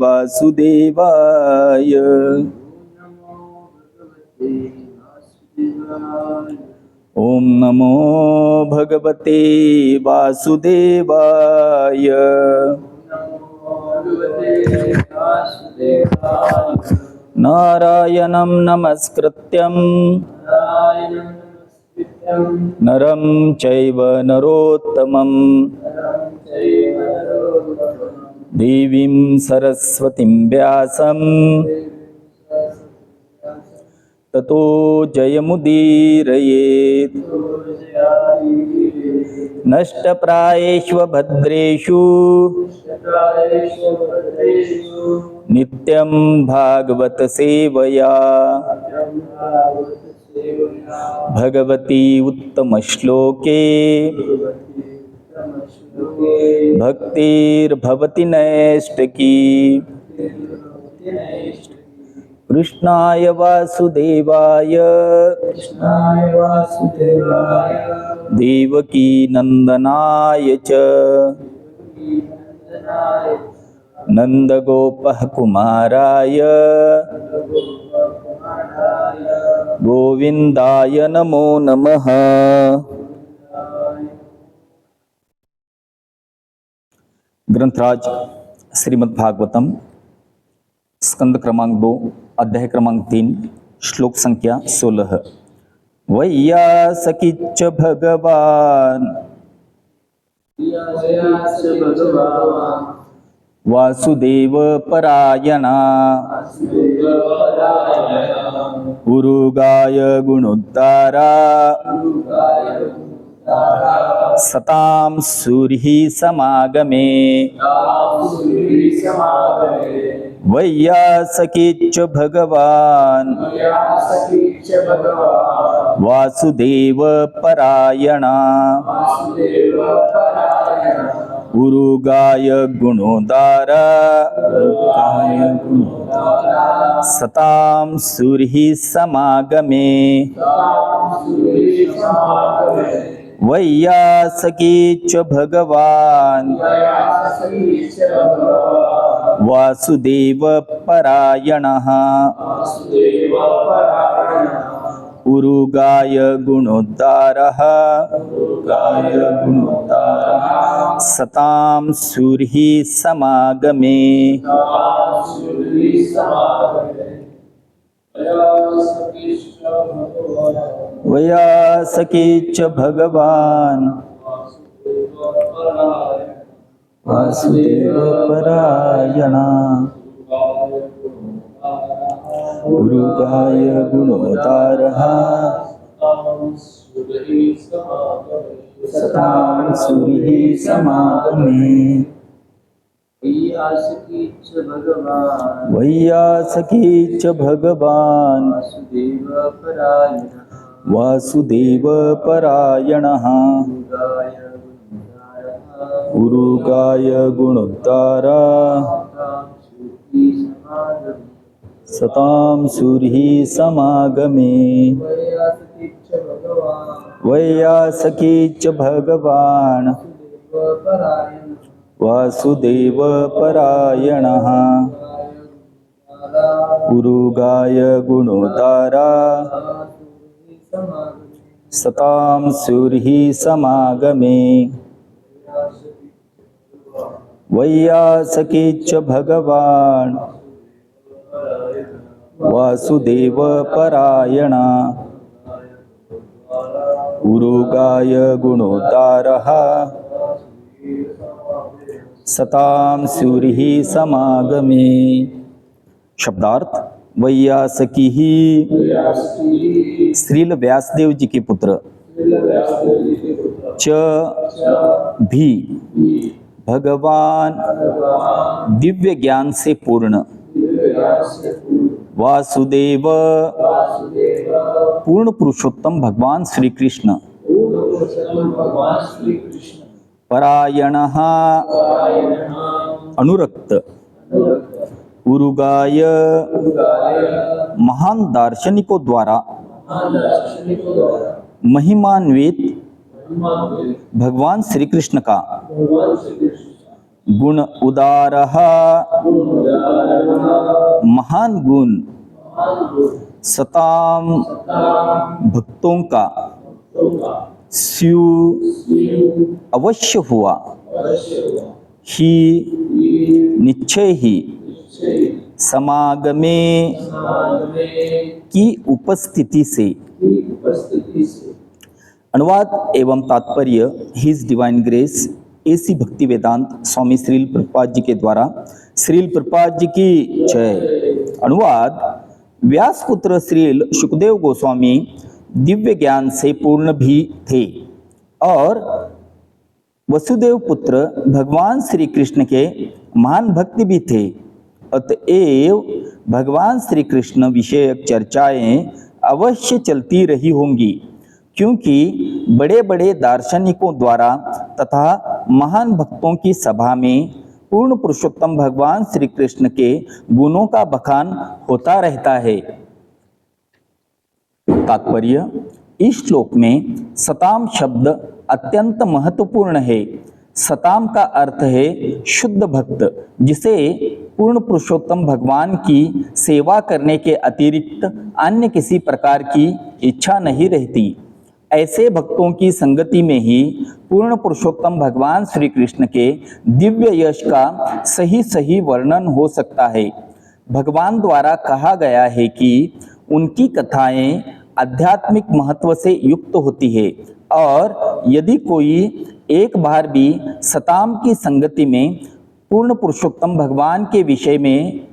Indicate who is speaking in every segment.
Speaker 1: वासुदेवाय। ओम नमो भगवते वासुदेवाय। नारायणं नमस्कृत्यं नरं चैव नरोत्तमं देवीं सरस्वतीं व्यासं ततो जयमुदीरयेत्। नष्टप्रायेषु भद्रेषु नित्यं भागवत सेवया भगवती उत्तम श्लोके भक्तिर्भवति नैष्ठिकी। कृष्णाय वासुदेवाय देवकी नंदनाय च नंदगोपः कुमाराय गोविंदाय नमो नमः। ग्रंथराज श्रीमद् भागवतम स्कंद क्रमांक 2 अध्याय क्रमांक 3 श्लोक संख्या 16। वैयासकीच्च भगवान वासुदेव परायणा उरुगाय गुणोद्धारा सतां सूर्हि समागमे। वैयासकीच्च भगवान वासुदेव परायणा उरुगाय गुणोद्धारा सतां सूर्हि समागमे। वैयासकीच्च भगवान वासुदेव परायणः उरुगाय गुणोद्धारः सतां सूर्हि समागमे। वैयासकीच्च भगवान वासुदेव परायणा उरुगाय गुणोद्धारः सतां सूर्हि समागमे। वैयासकीच्च भगवान वासुदेव परायणः उरुगाय गुणोद्धारा सतां सूर्हि समागमे। वैयासकीच्च भगवान वासुदेव परायणः उरुगाय गुणोद्धारा सतां सूर्हि समागमे। वैयासकीच्च भगवान वासुदेव परायणा उरुगाय गुणोद्धारः सतां सूर्हि समागमे। शब्दार्थ वैयासकी ही श्रील व्यासदेव जी के पुत्र, च भी भगवान दिव्य ज्ञान से पूर्ण, वासुदेव पूर्ण पुरुषोत्तम भगवान श्री कृष्ण, परायणः अनुरक्त, उरुगाय महान दार्शनिकों द्वारा महिमान्वित भगवान श्री कृष्ण का गुण उदारः महान गुण सताम भक्तों का स्यु अवश्य हुआ ही निश्चय ही समागमे की उपस्थिति से। अनुवाद एवं तात्पर्य हिज डिवाइन ग्रेस एसी भक्ति वेदांत स्वामी श्रील प्रभुपाद जी के द्वारा। श्रील प्रभुपाद जी की जय। अनुवाद व्यास पुत्र श्रील सुखदेव गोस्वामी दिव्य ज्ञान से पूर्ण भी थे और वसुदेव पुत्र भगवान श्री कृष्ण के महान भक्त भी थे। अतएव भगवान श्री कृष्ण विषयक चर्चाएं अवश्य चलती रही होंगी, क्योंकि बड़े बड़े दार्शनिकों द्वारा तथा महान भक्तों की सभा में पूर्ण पुरुषोत्तम भगवान श्री कृष्ण के गुणों का बखान होता रहता है। तात्पर्य, इस श्लोक में सताम शब्द अत्यंत महत्वपूर्ण है। सताम का अर्थ है शुद्ध भक्त, जिसे पूर्ण पुरुषोत्तम भगवान की सेवा करने के अतिरिक्त अन्य किसी प्रकार की इच्छा नहीं रहती। ऐसे भक्तों की संगति में ही पूर्ण पुरुषोत्तम भगवान श्री कृष्ण के दिव्य यश का सही वर्णन हो सकता है। भगवान द्वारा कहा गया है कि उनकी कथाएं आध्यात्मिक महत्व से युक्त होती है और यदि कोई एक बार भी सताम की संगति में पूर्ण पुरुषोत्तम भगवान के विषय में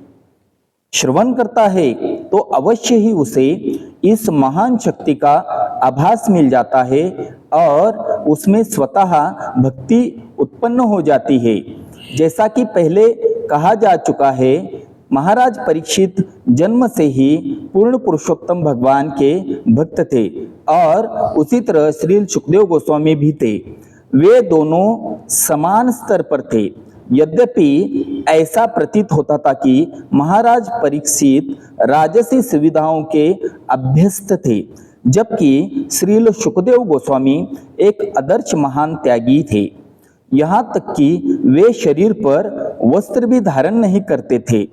Speaker 1: श्रवण करता है तो अवश्य ही उसे इस महान शक्ति का आभास मिल जाता है और उसमें स्वतः भक्ति उत्पन्न हो जाती है। जैसा कि पहले कहा जा चुका है, महाराज परीक्षित जन्म से ही पूर्ण पुरुषोत्तम भगवान के भक्त थे और उसी तरह श्री सुखदेव गोस्वामी भी थे। वे दोनों समान स्तर पर थे। यद्यपि ऐसा प्रतीत होता था कि महाराज परीक्षित राजसी सुविधाओं के अभ्यस्त थे, जबकि श्रील सुखदेव गोस्वामी एक आदर्श महान त्यागी थे। यहाँ तक कि वे शरीर पर वस्त्र भी धारण नहीं करते थे।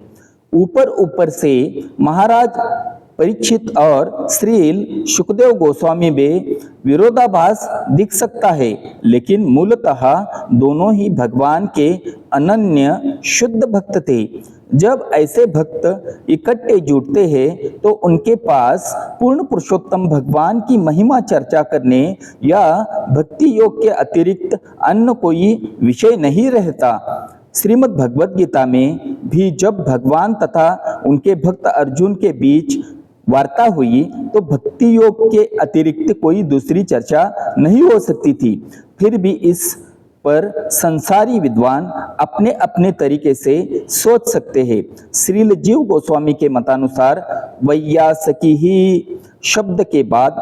Speaker 1: ऊपर से महाराज परीक्षित और श्रील सुखदेव गोस्वामी में विरोधाभास दिख सकता है, लेकिन मूलतः दोनों ही भगवान के अनन्य शुद्ध भक्त थे। जब ऐसे भक्त इकट्ठे जुटते हैं तो उनके पास पूर्ण पुरुषोत्तम भगवान की महिमा चर्चा करने या भक्ति योग के अतिरिक्त अन्य कोई विषय नहीं रहता। श्रीमद् भगवद गीता में भी जब भगवान तथा उनके भक्त अर्जुन के बीच वार्ता हुई तो भक्ति योग के अतिरिक्त कोई दूसरी चर्चा नहीं हो सकती थी। फिर भी इस पर संसारी विद्वान अपने अपने तरीके से सोच सकते हैं। श्रील जीव गोस्वामी के मतानुसार वैयासकी ही शब्द के बाद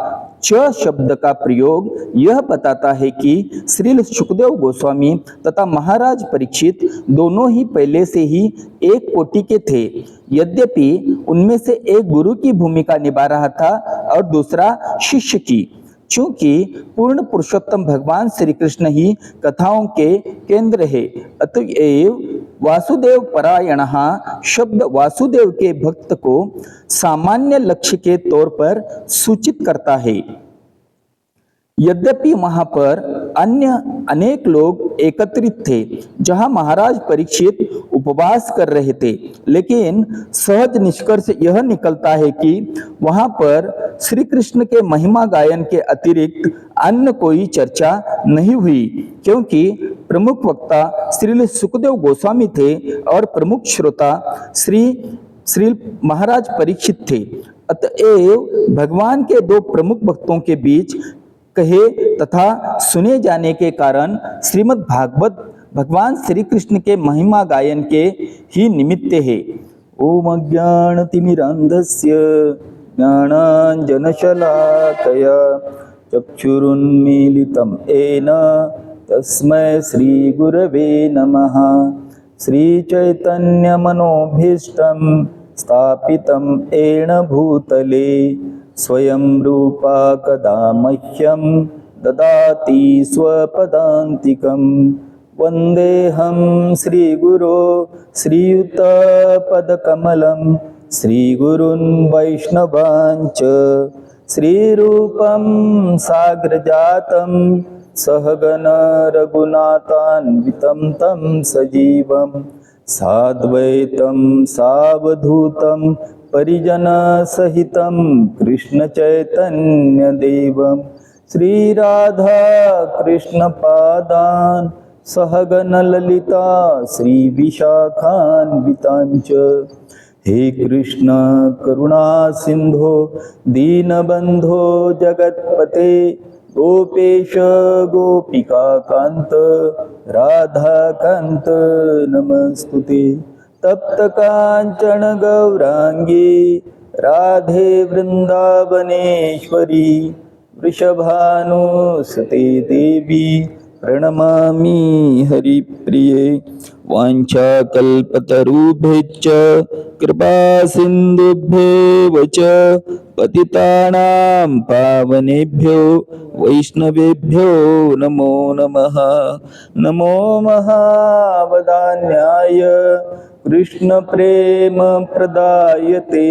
Speaker 1: च शब्द का प्रयोग यह बताता है कि श्रील सुखदेव गोस्वामी तथा महाराज परीक्षित दोनों ही पहले से ही एक कोटि के थे। यद्यपि उनमें से एक गुरु की भूमिका निभा रहा था और दूसरा शिष्य की। चूंकि पूर्ण पुरुषोत्तम भगवान श्री कृष्ण ही कथाओं के केंद्र है, अतएव वासुदेव परायणः शब्द वासुदेव के भक्त को सामान्य लक्ष्य के तौर पर सूचित करता है। यद्यपि वहां पर अन्य अनेक लोग एकत्रित थे जहां महाराज परीक्षित उपवास कर रहे थे, लेकिन सहज निष्कर्ष यह निकलता है कि वहां पर श्री कृष्ण के महिमा गायन के अतिरिक्त अन्य कोई चर्चा नहीं हुई, क्योंकि प्रमुख वक्ता श्री सुखदेव गोस्वामी थे और प्रमुख श्रोता श्री महाराज परीक्षित थे। अतएव भगवान के दो प्रमुख भक्तों के बीच कहे तथा सुने जाने के कारण श्रीमद् भागवत भगवान श्री कृष्ण के महिमा गायन के ही निमित्त है। ओम अज्ञानतिमिरान्धस्य ज्ञानाञ्जनशलाकया चक्षुरुन्मीलितं येन तस्मै श्रीगुरवे नमः। श्रीचैतन्यमनोभीष्टं स्थापितं येन भूतले स्वयं रूपा कदा मह्यं ददाति स्वपदान्तिकं। वन्देऽहं श्रीगुरो श्रीयुतपदकमलं श्रीगुरुन् वैष्णवांच श्रीरूपं साग्रजातं सहगण रघुनाथान्वितं तं सजीवं साद्वैतं सावधूतं परिजनसहितं कृष्णचैतन्यदेवं श्रीराधा कृष्णपादान् सहगण ललिता श्रीविशाखान्वितांच। हे कृष्ण करुणा सिंधो दीनबंधो जगत्पते गोपेश गोपिका कांत राधा कांत नमस्तुते। तप्त कांचन गौरांगी राधे वृंदावनेश्वरी वृषभानुसुते देवी प्रणमामि हरिप्रिये। वाञ्छाकल्पतरुभ्यश्च कृपा सिन्धुभ्येव च पतितानां पावनेभ्यो वैष्णवेभ्यो नमो नमः। नमो महावदान्याय कृष्णप्रेमप्रदायते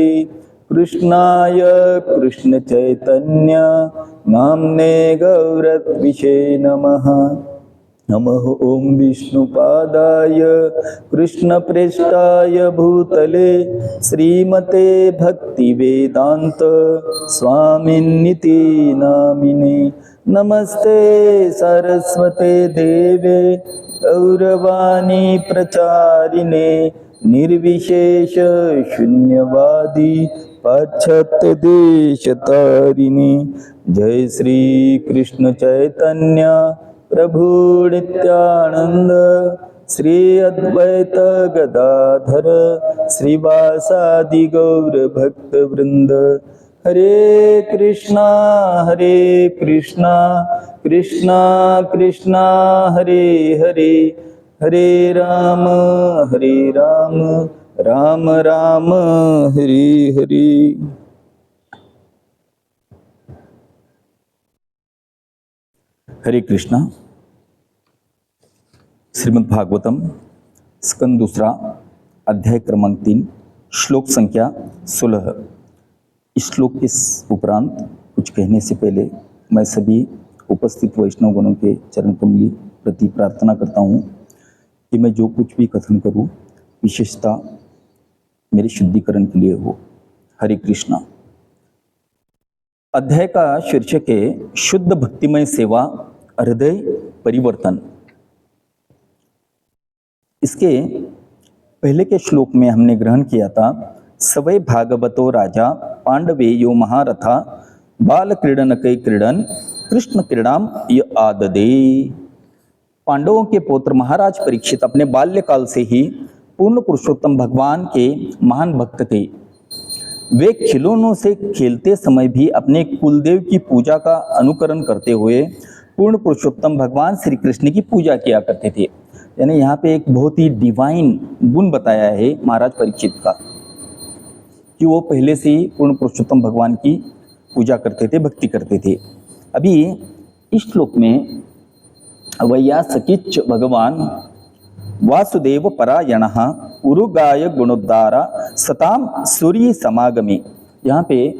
Speaker 1: कृष्णाय कृष्णचैतन्य नाम्ने गौरत्विषे नमः। नमः ॐ विष्णुपादाय कृष्णप्रेष्ठाय भूतले श्रीमते भक्तिवेदान्त स्वामिन्निति नामिने। नमस्ते सरस्वते देवे गौरवाणी प्रचारिणे निर्विशेष शून्यवादी पाश्चात्य देशतारिणे। जय श्री कृष्ण चैतन्य प्रभु नित्यानंद श्री अद्वैत गदाधर श्रीवासादि गौर भक्त वृंद। हरे कृष्णा कृष्णा कृष्णा हरे हरे हरे राम राम राम हरे हरे। हरे कृष्णा। श्रीमद् भागवतम स्कंद दूसरा अध्याय क्रमांक 3 श्लोक संख्या 16। इस श्लोक के उपरांत कुछ कहने से पहले मैं सभी उपस्थित वैष्णवगणों के चरण कमली प्रति प्रार्थना करता हूँ कि मैं जो कुछ भी कथन करूँ विशेषता मेरे शुद्धिकरण के लिए हो। हरे कृष्णा। अध्याय का शीर्षक है शुद्ध भक्तिमय सेवा हृदय परिवर्तन। इसके पहले के श्लोक में हमने ग्रहण किया था सवै भागवतो राजा पांडवे यो महारथा बाल क्रीडन कै क्रीडन कृष्ण क्रीडाम य आददे। पांडवों के पुत्र महाराज परीक्षित अपने बाल्यकाल से ही पूर्ण पुरुषोत्तम भगवान के महान भक्त थे। वे खिलौनों से खेलते समय भी अपने कुलदेव की पूजा का अनुकरण करते हुए पूर्ण पुरुषोत्तम भगवान श्री कृष्ण की पूजा किया करते थे। यानी यहाँ पे एक बहुत ही डिवाइन गुण बताया है महाराज परीक्षित का कि वो पहले से ही पूर्ण पुरुषोत्तम भगवान की पूजा करते थे, भक्ति करते थे। अभी इस श्लोक में वैयासकिच भगवान वासुदेव परायणः उरुगाय गुणोद्धारा सताम सूर्य समागमे। यहाँ पे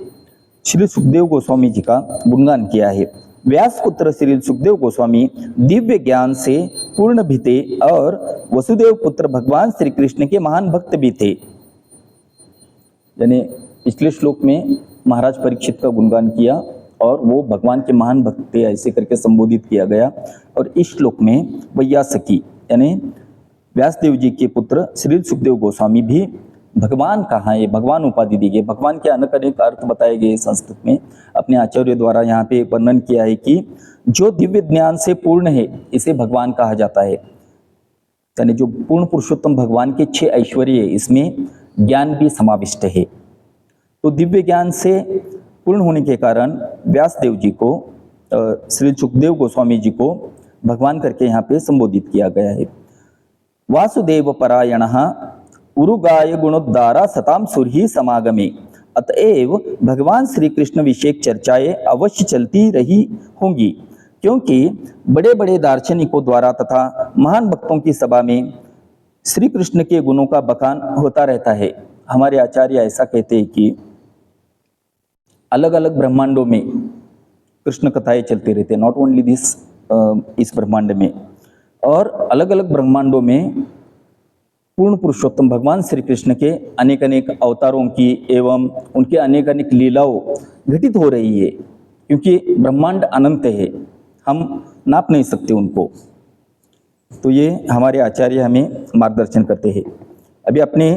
Speaker 1: श्री सुखदेव गोस्वामी जी का गुणगान किया है। व्यास पुत्र श्री सुखदेव गोस्वामी दिव्य ज्ञान से पूर्ण भी थे और वसुदेव पुत्र भगवान श्री कृष्ण के महान भक्त भी थे। यानी पिछले श्लोक में महाराज परीक्षित का गुणगान किया और वो भगवान के महान भक्त थे ऐसे करके संबोधित किया गया। और इस श्लोक में वैयासकी यानी व्यासदेव जी के पुत्र श्री सुखदेव गोस्वामी भी भगवान कहाँ है, भगवान उपाधि दी गई। भगवान के अनेक अर्थ बताए गए संस्कृत में। अपने आचार्य द्वारा यहाँ पे वर्णन किया है कि जो दिव्य ज्ञान से पूर्ण है इसे भगवान कहा जाता है। यानी जो पूर्ण पुरुषोत्तम भगवान के 6 ऐश्वर्य है इसमें ज्ञान भी समाविष्ट है। तो दिव्य ज्ञान से पूर्ण होने के कारण व्यासदेव जी को श्री सुखदेव गोस्वामी जी को भगवान करके यहाँ पे संबोधित किया गया है। वासुदेव परायणः उरुगाय गुणोद्धारा सताम सुरहि समागमे। अतएव भगवान श्री कृष्ण विषयक चर्चाएं अवश्य चलती रही होंगी क्योंकि बड़े बड़े दार्शनिकों द्वारा तथा महान भक्तों की सभा में श्री कृष्ण के गुणों का बखान होता रहता है। हमारे आचार्य ऐसा कहते हैं कि अलग अलग ब्रह्मांडों में कृष्ण कथाएं चलती रहती है, नॉट ओनली दिस इस ब्रह्मांड में, और अलग अलग ब्रह्मांडों में पूर्ण पुरुषोत्तम भगवान श्री कृष्ण के अनेक अनेक अवतारों की एवं उनके अनेक अनेक लीलाओं घटित हो रही है, क्योंकि ब्रह्मांड अनंत है, हम नाप नहीं सकते उनको। तो ये हमारे आचार्य हमें मार्गदर्शन करते हैं। अभी अपने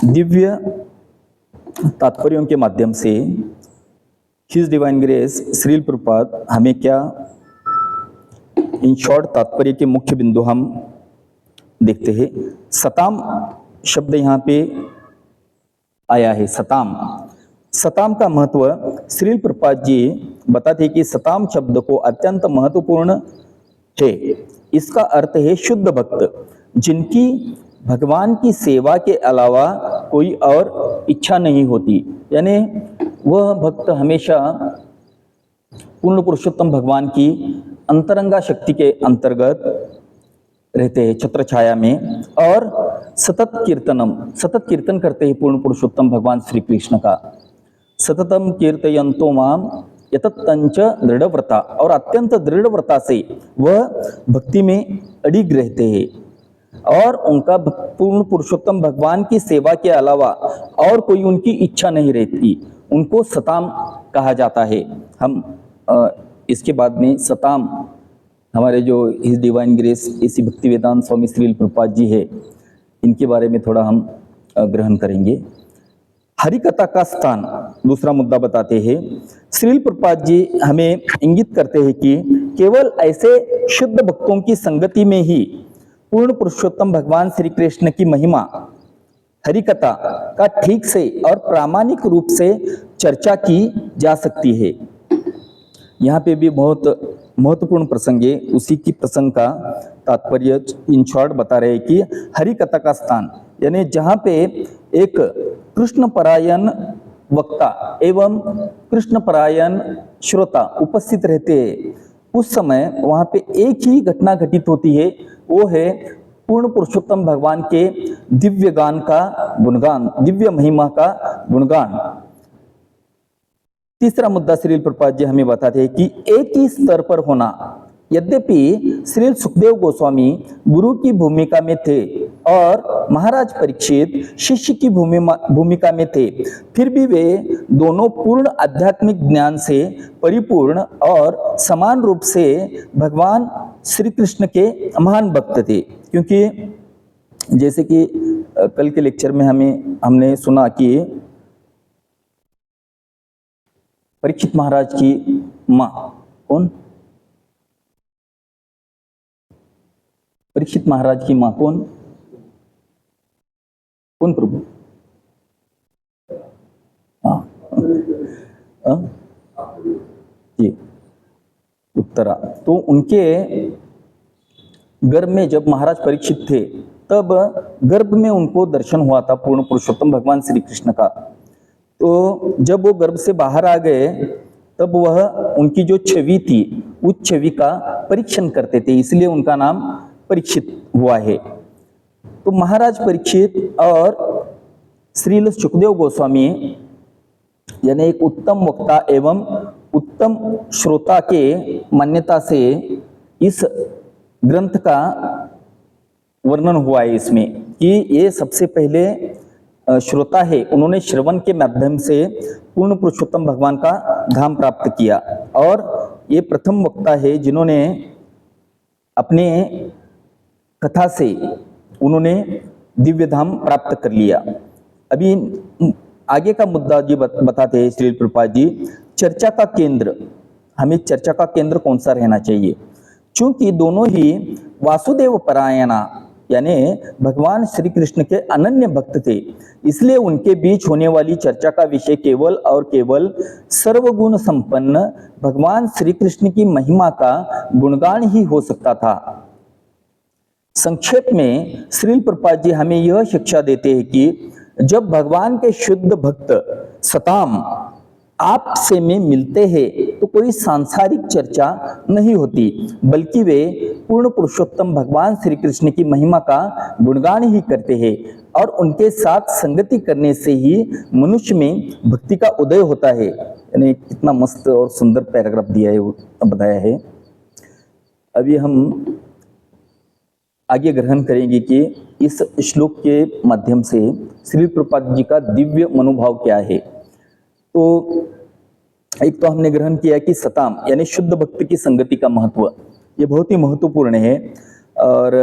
Speaker 1: दिव्य तात्पर्यों के माध्यम से his divine grace Srila Prabhupada हमें क्या इन शॉर्ट तात्पर्य के मुख्य बिंदु हम देखते हैं। सताम शब्द यहाँ पे आया है। सताम का महत्व श्रील प्रभुपाद जी बताते हैं कि सताम शब्द को अत्यंत महत्वपूर्ण है। इसका अर्थ है शुद्ध भक्त, जिनकी भगवान की सेवा के अलावा कोई और इच्छा नहीं होती, यानी वह भक्त हमेशा पूर्ण पुरुषोत्तम भगवान की अंतरंगा शक्ति के अंतर्गत रहते हैं, छत्र छाया में, और सतत कीर्तन करते हैं पूर्ण पुरुषोत्तम भगवान श्री कृष्ण का। सततम कीर्तयन्तो माम यततंच दृढ़व्रता, और अत्यंत दृढ़व्रता से वह भक्ति में अडिग रहते हैं, और उनका पूर्ण पुरुषोत्तम भगवान की सेवा के अलावा और कोई उनकी इच्छा नहीं रहती। उनको सताम कहा जाता है। हम इसके बाद में सताम हमारे जो हिज डिवाइन ग्रेस एसी भक्ति वेदांत स्वामी श्रील प्रभुपाद जी है, इनके बारे में थोड़ा हम ग्रहण करेंगे। हरिकथा का स्थान दूसरा मुद्दा बताते हैं। श्रील प्रभुपाद जी हमें इंगित करते हैं कि केवल ऐसे शुद्ध भक्तों की संगति में ही पूर्ण पुरुषोत्तम भगवान श्री कृष्ण की महिमा हरिकथा का ठीक से और प्रामाणिक रूप से चर्चा की जा सकती है। यहाँ पे भी बहुत महत्वपूर्ण प्रसंग है। उसी की प्रसंग का तात्पर्य इन शॉर्ट बता रहे हैं कि हरिकथा का स्थान, यानी जहाँ पे एक कृष्ण परायण वक्ता एवं कृष्ण परायण श्रोता उपस्थित रहते हैं, उस समय वहाँ पे एक ही घटना घटित होती है, वो है पूर्ण पुरुषोत्तम भगवान के दिव्य गान का गुणगान, दिव्य महिमा का गुणगान। तीसरा मुद्दा श्रील प्रभुपाद जी हमें बताते हैं कि एक ही स्तर पर होना। यद्यपि श्रील सुखदेव गोस्वामी गुरु की भूमिका में थे और महाराज परीक्षित शिष्य की भूमिका में थे, फिर भी वे दोनों पूर्ण आध्यात्मिक ज्ञान से परिपूर्ण और समान रूप से भगवान श्री कृष्ण के महान भक्त थे। क्योंकि जैसे कि कल के लेक्चर में हमने सुना कि परीक्षित महाराज की माँ कौन? परीक्षित महाराज की माँ कौन प्रभु? जी, उत्तरा। तो उनके गर्भ में जब महाराज परीक्षित थे, तब गर्भ में उनको दर्शन हुआ था पूर्ण पुरुषोत्तम भगवान श्री कृष्ण का। तो जब वो गर्भ से बाहर आ गए, तब वह उनकी जो छवि थी उस छवि का परीक्षण करते थे, इसलिए उनका नाम परीक्षित हुआ है। तो महाराज परीक्षित और श्रील सुखदेव गोस्वामी यानी एक उत्तम वक्ता एवं उत्तम श्रोता के मान्यता से इस ग्रंथ का वर्णन हुआ है इसमें कि ये सबसे पहले श्रोता है, उन्होंने श्रवण के माध्यम से पूर्ण पुरुषोत्तम भगवान का धाम प्राप्त किया, और ये प्रथम वक्ता है जिन्होंने अपने कथा से उन्होंने दिव्य धाम प्राप्त कर लिया। अभी आगे का मुद्दा जी बताते हैं श्रील प्रभुपाद जी, चर्चा का केंद्र। हमें चर्चा का केंद्र कौन सा रहना चाहिए? चूंकि दोनों ही वासुदेव परायणा यानी भगवान श्री कृष्ण के अनन्य भक्त थे, इसलिए उनके बीच होने वाली चर्चा का विषय केवल और केवल सर्वगुण संपन्न भगवान श्री कृष्ण की महिमा का गुणगान ही हो सकता था। संक्षेप में श्रील प्रभुपाद जी हमें यह शिक्षा देते हैं कि जब भगवान के शुद्ध भक्त सताम आपसे में मिलते हैं तो कोई सांसारिक चर्चा नहीं होती, बल्कि वे पूर्ण पुरुषोत्तम भगवान श्री कृष्ण की महिमा का गुणगान ही करते हैं और उनके साथ संगति करने से ही मनुष्य में भक्ति का उदय होता है। यानी कितना मस्त और सुंदर पैराग्राफ दिया है, वो बताया है। अभी हम आगे ग्रहण करेंगे कि इस श्लोक के माध्यम से श्रील प्रभुपाद जी का दिव्य मनोभाव क्या है। तो एक तो हमने ग्रहण किया कि सताम यानी शुद्ध भक्त की संगति का महत्व, ये बहुत ही महत्वपूर्ण है और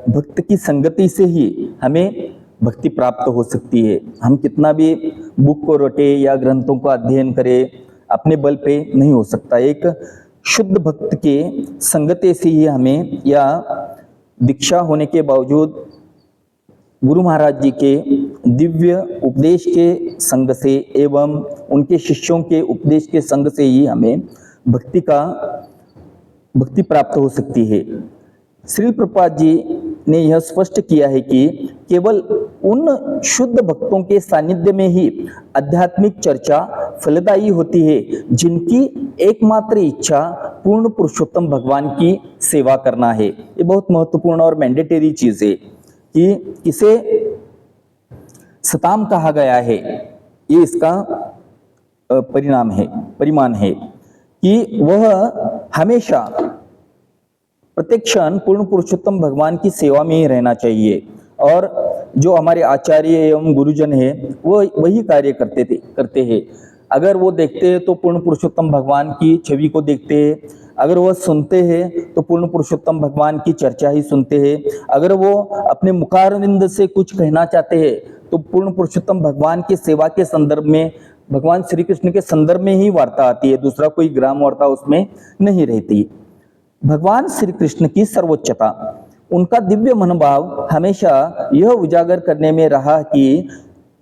Speaker 1: भक्त की संगति से ही हमें भक्ति प्राप्त हो सकती है। हम कितना भी बुक को रटे या ग्रंथों का अध्ययन करें, अपने बल पे नहीं हो सकता। एक शुद्ध भक्त के संगति से ही हमें, या दीक्षा होने के बावजूद गुरु महाराज जी के दिव्य उपदेश के संग से एवं उनके शिष्यों के उपदेश के संग से ही हमें भक्ति प्राप्त हो सकती है। श्रील प्रभुपाद जी ने यह स्पष्ट किया है कि केवल उन शुद्ध भक्तों के सानिध्य में ही आध्यात्मिक चर्चा फलदायी होती है जिनकी एकमात्र इच्छा पूर्ण पुरुषोत्तम भगवान की सेवा करना है। ये बहुत महत्वपूर्ण और मैंडेटरी चीज है कि किसे सताम कहा गया है। ये इसका परिमाण है कि वह हमेशा प्रत्येक क्षण पूर्ण पुरुषोत्तम भगवान की सेवा में ही रहना चाहिए। और जो हमारे आचार्य एवं गुरुजन है वो वही कार्य करते हैं। अगर वो देखते हैं तो पूर्ण पुरुषोत्तम भगवान की छवि को देखते हैं, अगर वो सुनते हैं तो पूर्ण पुरुषोत्तम भगवान की चर्चा ही सुनते हैं, अगर वो अपने मुखारविंद से कुछ कहना चाहते हैं तो पूर्ण पुरुषोत्तम भगवान की सेवा के संदर्भ में, भगवान श्री कृष्ण के संदर्भ में ही वार्ता आती है, दूसरा कोई ग्राम वार्ता उसमें नहीं रहती। भगवान श्री कृष्ण की सर्वोच्चता, उनका दिव्य मनोभाव हमेशा यह उजागर करने में रहा कि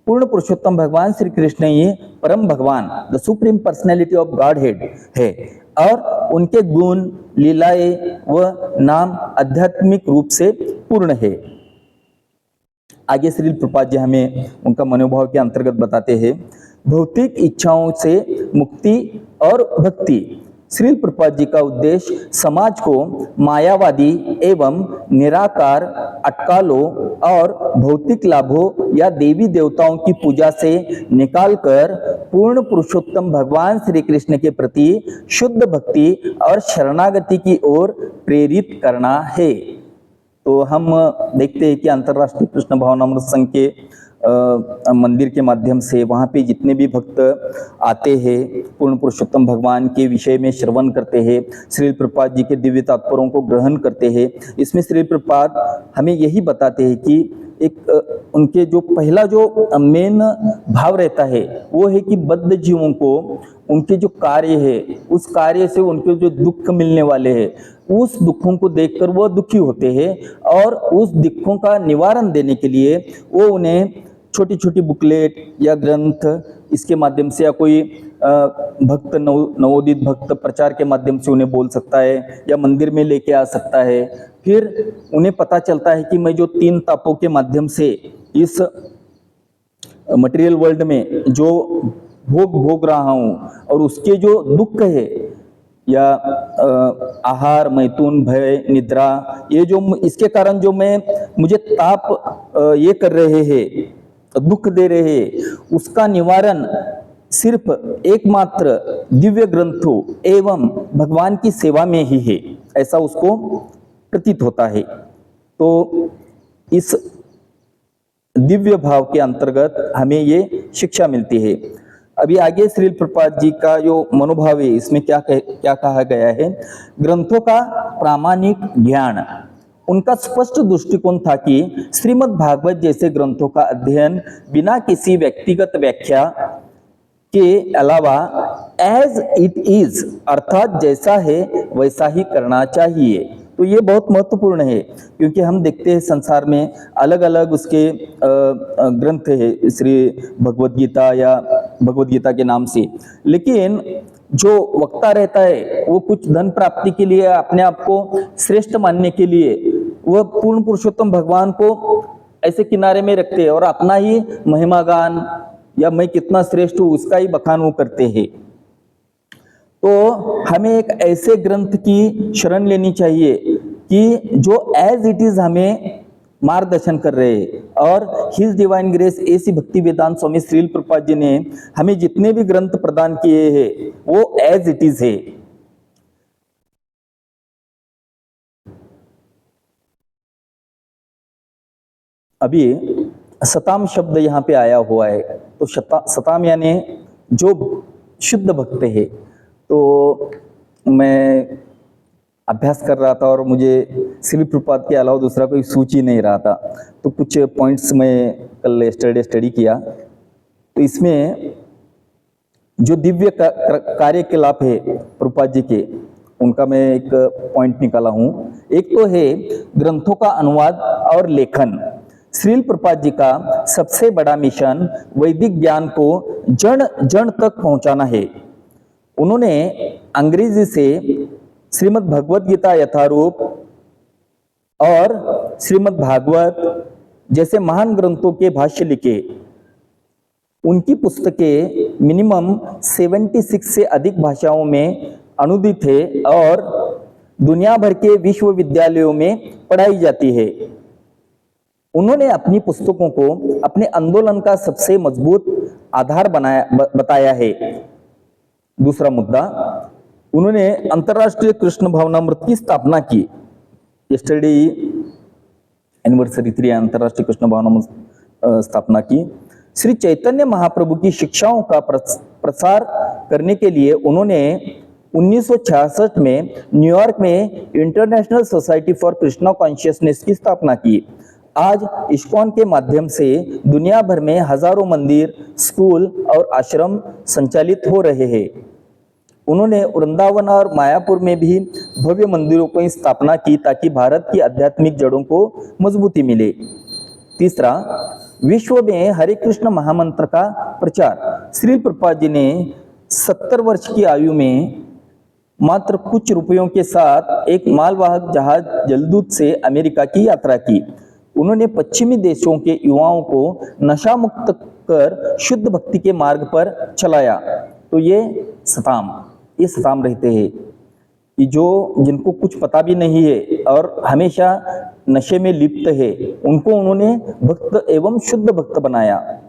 Speaker 1: पूर्ण पुरुषोत्तम भगवान श्री कृष्ण ही परम भगवान, the supreme personality of God head है और उनके गुण, लीलाएं व नाम आध्यात्मिक रूप से पूर्ण है। आगे श्रील प्रभुपाद जी हमें उनका मनोभाव के अंतर्गत बताते हैं, भौतिक इच्छाओं से मुक्ति और भक्ति। श्रील प्रभुपाद जी का उद्देश्य समाज को मायावादी एवं निराकार अटकालों और भौतिक लाभों या देवी देवताओं की पूजा से निकालकर पूर्ण पुरुषोत्तम भगवान श्री कृष्ण के प्रति शुद्ध भक्ति और शरणागति की ओर प्रेरित करना है। तो हम देखते हैं कि अंतर्राष्ट्रीय कृष्ण भावनामृत संघ के मंदिर के माध्यम से वहाँ पे जितने भी भक्त आते हैं, पूर्ण पुरुषोत्तम भगवान के विषय में श्रवण करते हैं, श्रील प्रभुपाद जी के दिव्य तात्पर्यों को ग्रहण करते हैं। इसमें श्रील प्रभुपाद हमें यही बताते हैं कि एक उनके जो पहला जो मेन भाव रहता है वो है कि बद्ध जीवों को उनके जो कार्य है, उस कार्य से उनके जो दुख मिलने वाले हैं, उस दुखों को देखकर वो दुखी होते हैं और उस दुखों का निवारण देने के लिए वो उन्हें छोटी छोटी बुकलेट या ग्रंथ इसके माध्यम से, या कोई भक्त नवोदित भक्त प्रचार के माध्यम से उन्हें बोल सकता है या मंदिर में लेके आ सकता है। फिर उन्हें पता चलता है कि मैं जो 3 तापों के माध्यम से इस मटेरियल वर्ल्ड में जो भोग रहा हूँ और उसके जो दुख है, या आहार, मैथुन, भय, निद्रा, ये जो इसके कारण जो मुझे ताप ये कर रहे हैं, दुख दे रहे हैं, उसका निवारण सिर्फ एकमात्र दिव्य ग्रंथों एवं भगवान की सेवा में ही है, ऐसा उसको प्रतीत होता है। तो इस दिव्य भाव के अंतर्गत हमें ये शिक्षा मिलती है। अभी आगे श्रील प्रभुपाद जी का जो मनोभाव है इसमें क्या कहा गया है, ग्रंथों का प्रामाणिक ज्ञान। उनका स्पष्ट दृष्टिकोण था कि श्रीमद् भागवत जैसे ग्रंथों का अध्ययन बिना किसी व्यक्तिगत व्याख्या के अलावा एज इट इज, अर्थात जैसा है वैसा ही करना चाहिए। तो ये बहुत महत्वपूर्ण है क्योंकि हम देखते हैं संसार में अलग अलग उसके ग्रंथ है, श्री भगवद गीता या भगवद गीता के नाम से, लेकिन जो वक्ता रहता है वो कुछ धन प्राप्ति के लिए, अपने आप को श्रेष्ठ मानने के लिए वह पूर्ण पुरुषोत्तम भगवान को ऐसे किनारे में रखते हैं और अपना ही महिमा गान या मैं कितना श्रेष्ठ हूँ उसका ही बखान वो करते हैं। तो हमें एक ऐसे ग्रंथ की शरण लेनी चाहिए कि जो एज इट इज हमें मार्गदर्शन कर रहे हैं। और हिज डिवाइन ग्रेस एसी भक्ति वेदांत स्वामी श्रील प्रभुपाद जी ने हमें जितने भी ग्रंथ प्रदान किए हैं वो एज इट इज है। अभी सताम शब्द यहाँ पे आया हुआ है, तो सताम यानी जो शुद्ध भक्त है। तो मैं अभ्यास कर रहा था और मुझे श्रील प्रभुपाद के अलावा दूसरा कोई सूची नहीं रहा था, तो कुछ पॉइंट्स मैं कल स्टडी किया। तो इसमें जो दिव्य कार्यकलाप है प्रभुपाद जी के, उनका मैं एक पॉइंट निकाला हूँ। एक तो है ग्रंथों का अनुवाद और लेखन। श्रील प्रभुपाद जी का सबसे बड़ा मिशन वैदिक ज्ञान को जन जन तक पहुंचाना है। उन्होंने अंग्रेजी से श्रीमद् भगवत गीता यथारूप और श्रीमद् भागवत जैसे महान ग्रंथों के भाष्य लिखे। उनकी पुस्तकें मिनिमम 76 से अधिक भाषाओं में अनुदित है और दुनिया भर के विश्वविद्यालयों में पढ़ाई जाती है। उन्होंने अपनी पुस्तकों को अपने आंदोलन का सबसे मजबूत आधार बताया है। दूसरा मुद्दा, उन्होंने अंतर्राष्ट्रीय कृष्ण भावनामृत की स्थापना की। यस्टरडे एनिवर्सरी 3 अंतर्राष्ट्रीय कृष्ण भावनामृत स्थापना की। श्री चैतन्य महाप्रभु की शिक्षाओं का प्रसार करने के लिए उन्होंने 1966 में न्यूयॉर्क में international society for Krishna consciousness की स्थापना की। आज इस्कॉन के माध्यम से दुनिया भर में हजारों मंदिर, स्कूल और आश्रम संचालित हो रहे हैं। उन्होंने वृंदावन और मायापुर में भी भव्य मंदिरों की स्थापना की ताकि भारत की आध्यात्मिक जड़ों को मजबूती मिले। तीसरा, विश्व में हरे कृष्ण महामंत्र का प्रचार। श्री प्रभुपाद जी ने 70 वर्ष की आयु में मात्र कुछ रुपयों के साथ एक मालवाहक जहाज जलदूत से अमेरिका की यात्रा की। उन्होंने पश्चिमी देशों के युवाओं को नशा मुक्त कर शुद्ध भक्ति के मार्ग पर चलाया। तो ये सताम रहते हैं कि जो जिनको कुछ पता भी नहीं है और हमेशा नशे में लिप्त है, उनको उन्होंने भक्त एवं शुद्ध भक्त बनाया।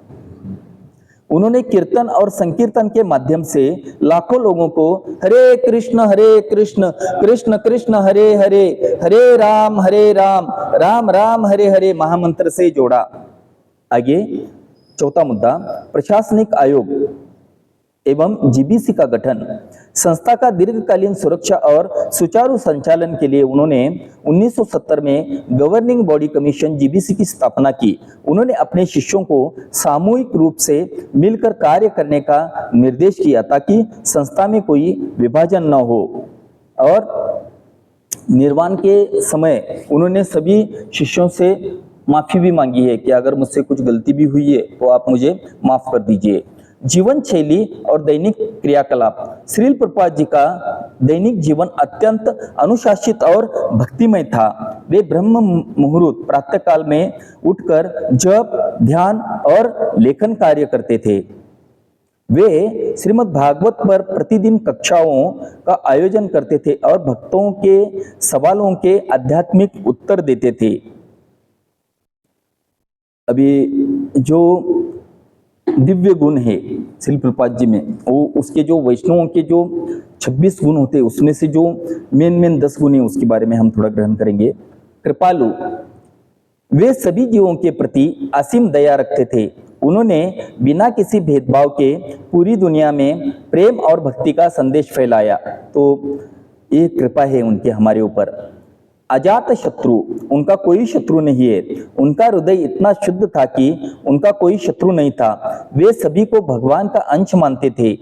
Speaker 1: उन्होंने कीर्तन और संकीर्तन के माध्यम से लाखों लोगों को हरे कृष्ण कृष्ण कृष्ण हरे हरे, हरे राम राम राम हरे हरे महामंत्र से जोड़ा। आगे चौथा मुद्दा, प्रशासनिक आयोग एवं जीबीसी का गठन। संस्था का दीर्घकालीन सुरक्षा और सुचारू संचालन के लिए उन्होंने 1970 में गवर्निंग बॉडी कमीशन जीबीसी की स्थापना की। उन्होंने अपने शिष्यों को सामूहिक रूप से मिलकर कार्य करने का निर्देश किया ताकि संस्था में कोई विभाजन न हो। और निर्वाण के समय उन्होंने सभी शिष्यों से माफी भी मांगी है कि अगर मुझसे कुछ गलती भी हुई है तो आप मुझे माफ कर दीजिए। जीवन शैली और दैनिक क्रियाकलाप। श्रील प्रभुपाद जी का दैनिक जीवन अत्यंत अनुशासित और भक्तिमय था। वे ब्रह्म मुहूर्त प्रातःकाल में उठकर जप, ध्यान और लेखन कार्य करते थे। वे श्रीमद् भागवत पर प्रतिदिन कक्षाओं का आयोजन करते थे और भक्तों के सवालों के आध्यात्मिक उत्तर देते थे। अभी जो दिव्य गुण है श्रील प्रभुपाद जी में, वो उसके जो वैष्णवों के जो 26 गुण होते हैं उसमें से जो मेन 10 गुण है उसके बारे में हम थोड़ा ग्रहण करेंगे। कृपालु, वे सभी जीवों के प्रति असीम दया रखते थे। उन्होंने बिना किसी भेदभाव के पूरी दुनिया में प्रेम और भक्ति का संदेश फैलाया। तो ये कृपा है उनके हमारे ऊपर। अजात शत्रु, उनका कोई शत्रु नहीं है। उनका हृदय इतना शुद्ध था कि उनका कोई शत्रु नहीं था। वे सभी को भगवान का अंश मानते थे।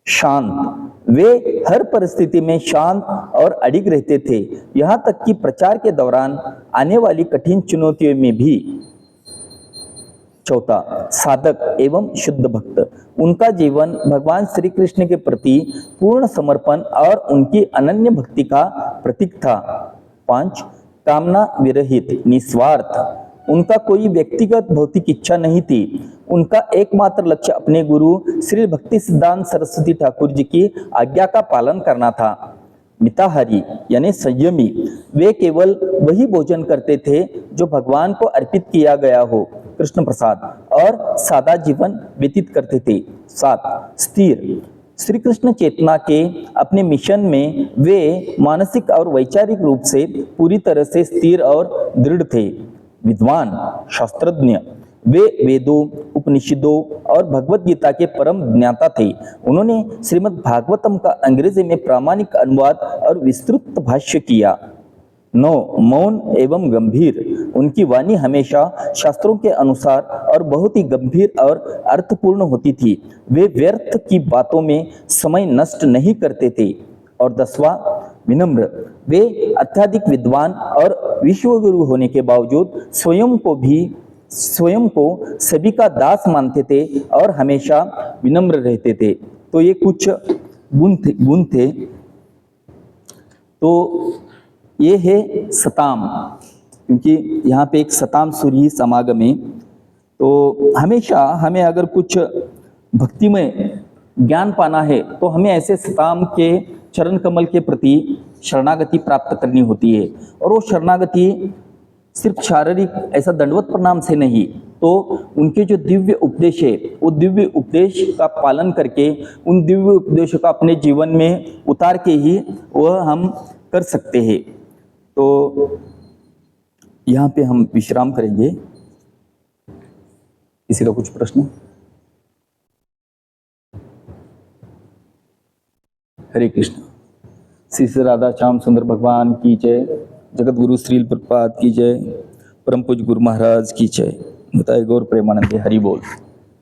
Speaker 1: शांत, वे हर परिस्थिति में शांत और अडिग रहते थे, यहाँ तक कि प्रचार के दौरान आने वाली कठिन चुनौतियों में भी। चौथा, साधक एवं शुद्ध भक्त। उनका जीवन भगवान श्री कृष्ण के प्रति पूर्ण समर्पण और उनकी अनन्य भक्ति का प्रतीक था। 5, कामना विरहित, निस्वार्थ। उनका कोई व्यक्तिगत भौतिक इच्छा नहीं थी। उनका एकमात्र लक्ष्य अपने गुरु श्री भक्ति सिद्धांत सरस्वती ठाकुर जी की आज्ञा का पालन करना था। मिताहारी यानी संयमी, वे केवल वही भोजन करते थे जो भगवान को अर्पित किया गया हो, कृष्ण प्रसाद, और सादा जीवन व्यतीत करते थे। 7 स्थिर, श्री कृष्ण चेतना के अपने मिशन में वे मानसिक और वैचारिक रूप से पूरी तरह से स्थिर और दृढ़ थे। विद्वान, शास्त्रज्ञ, वे वेदों, उपनिषदों और भगवत गीता के परम ज्ञाता थे। उन्होंने श्रीमद् भागवतम का अंग्रेजी में प्रामाणिक अनुवाद और विस्तृत भाष्य किया। 9 मौन एवं गंभीर, उनकी वाणी हमेशा शास्त्रों के अनुसार और बहुत ही गंभीर और अर्थपूर्ण होती थी। वे व्यर्थ की बातों में समय नष्ट नहीं करते थे। और 10वां विनम्र, वे अत्यधिक विद्वान और विश्वगुरु होने के बावजूद स्वयं को सभी का दास मानते थे और हमेशा विनम्र रहते थे। तो ये कुछ गुण थे। तो ये है सताम, क्योंकि यहाँ पे एक सताम सूरी समागम है। तो हमेशा हमें अगर कुछ भक्ति में ज्ञान पाना है तो हमें ऐसे सताम के चरण कमल के प्रति शरणागति प्राप्त करनी होती है। और वो शरणागति सिर्फ शारीरिक ऐसा दंडवत प्रणाम से नहीं, तो उनके जो दिव्य उपदेश है वो दिव्य उपदेश का पालन करके, उन दिव्य उपदेशों का अपने जीवन में उतार के ही वह हम कर सकते हैं। तो यहाँ पे हम विश्राम करेंगे। किसी का कुछ प्रश्न? हरे कृष्ण। श्री श्री राधा श्याम सुंदर भगवान की जय, जगत गुरु श्रील प्रपाद की जय, परम पूज्य गुरु महाराज की जय। बताए गौर प्रेमानंदे, हरि बोल।